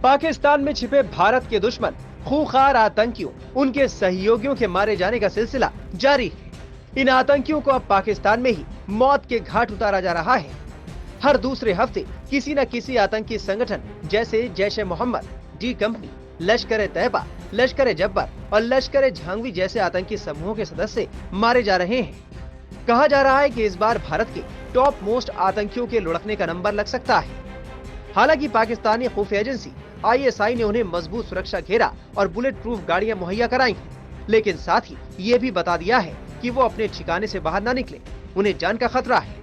पाकिस्तान में छिपे भारत के दुश्मन खूंखार आतंकियों, उनके सहयोगियों के मारे जाने का सिलसिला जारी है। इन आतंकियों को अब पाकिस्तान में ही मौत के घाट उतारा जा रहा है। हर दूसरे हफ्ते किसी न किसी आतंकी संगठन जैसे जैश ए मोहम्मद, डी कंपनी, लश्कर ए तैयबा, लश्कर ए जब्बर और लश्कर ए झांगवी जैसे आतंकी समूहों के सदस्य मारे जा रहे हैं। कहा जा रहा है कि इस बार भारत के टॉप मोस्ट आतंकियों के लुढ़कने का नंबर लग सकता है। हालांकि पाकिस्तानी खुफिया एजेंसी ISI ने उन्हें मजबूत सुरक्षा घेरा और बुलेट प्रूफ गाड़ियां मुहैया कराई हैं, लेकिन साथ ही ये भी बता दिया है कि वो अपने ठिकाने से बाहर न निकले, उन्हें जान का खतरा है।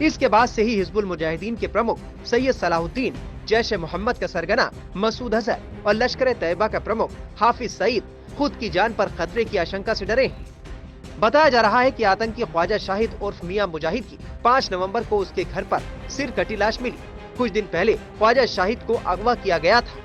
इसके बाद से ही हिजबुल मुजाहिदीन के प्रमुख सैयद सलाहुद्दीन, जैश ए मोहम्मद का सरगना मसूद अजहर और लश्कर ए तैयबा का प्रमुख हाफिज सईद खुद की जान पर खतरे की आशंका से डरे हैं। बताया जा रहा है कि आतंकी ख्वाजा शाहिद उर्फ मियां मुजाहिद की 5 नवंबर को उसके घर पर सिर कटी लाश मिली। कुछ दिन पहले ख्वाजा शाहिद को अगवा किया गया था।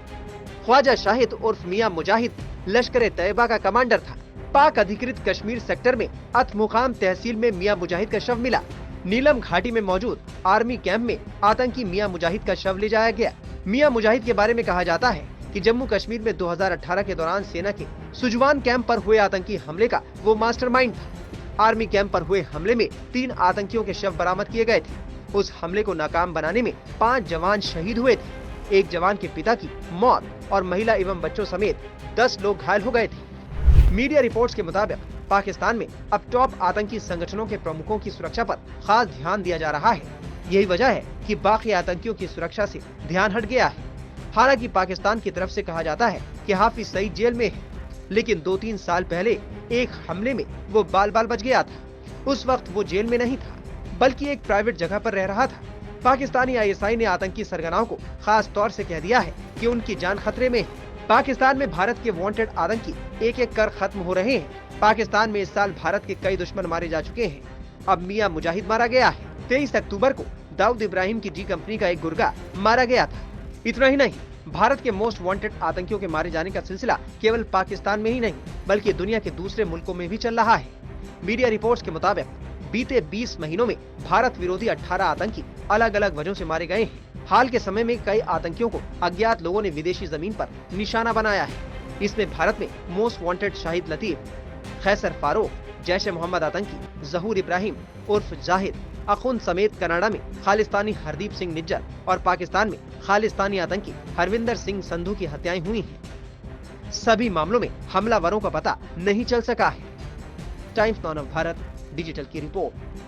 ख्वाजा शाहिद उर्फ मियां मुजाहिद लश्कर ए तैयबा का कमांडर था। पाक अधिकृत कश्मीर सेक्टर में अतमुकाम तहसील में मियां मुजाहिद का शव मिला। नीलम घाटी में मौजूद आर्मी कैंप में आतंकी मियां मुजाहिद का शव ले जाया गया। मियां मुजाहिद के बारे में कहा जाता है कि जम्मू कश्मीर में 2018 के दौरान सेना के सुजवान कैंप पर हुए आतंकी हमले का वो मास्टरमाइंड था। आर्मी कैंप पर हुए हमले में 3 आतंकियों के शव बरामद किए गए थे। उस हमले को नाकाम बनाने में 5 जवान शहीद हुए थे। एक जवान के पिता की मौत और महिला एवं बच्चों समेत 10 लोग घायल हो गए थे। मीडिया रिपोर्ट्स के मुताबिक पाकिस्तान में अब टॉप आतंकी संगठनों के प्रमुखों की सुरक्षा पर खास ध्यान दिया जा रहा है। यही वजह है कि बाकी आतंकियों की सुरक्षा से ध्यान हट गया है। हालांकि पाकिस्तान की तरफ से कहा जाता है कि हाफिज सईद जेल में है, लेकिन 2-3 साल पहले एक हमले में वो बाल बाल बच गया था। उस वक्त वो जेल में नहीं था, बल्कि एक प्राइवेट जगह पर रह रहा था। पाकिस्तानी ISI ने आतंकी सरगनाओं को खास तौर से कह दिया है कि उनकी जान खतरे में है। पाकिस्तान में भारत के वांटेड आतंकी एक एक कर खत्म हो रहे हैं। पाकिस्तान में इस साल भारत के कई दुश्मन मारे जा चुके हैं। अब मियां मुजाहिद मारा गया है। 23 अक्टूबर को दाऊद इब्राहिम की डी कंपनी का एक गुर्गा मारा गया था। इतना ही नहीं, भारत के मोस्ट वांटेड आतंकियों के मारे जाने का सिलसिला केवल पाकिस्तान में ही नहीं, बल्कि दुनिया के दूसरे मुल्कों में भी चल रहा है। मीडिया रिपोर्ट्स के मुताबिक बीते 20 महीनों में भारत विरोधी 18 आतंकी अलग अलग वजहों से मारे गए हैं। हाल के समय में कई आतंकियों को अज्ञात लोगों ने विदेशी जमीन पर निशाना बनाया है। इसमें भारत में मोस्ट वांटेड शाहिद लतीफ, खैसर फारूक, जैश ए मोहम्मद आतंकी जहूर इब्राहिम उर्फ जाहिद अखुन समेत कनाडा में खालिस्तानी हरदीप सिंह निज्जर और पाकिस्तान में खालिस्तानी आतंकी हरविंदर सिंह संधू की हत्याएं हुई हैं। सभी मामलों में हमलावरों का पता नहीं चल सका है। टाइम्स नाउ भारत डिजिटल की रिपोर्ट।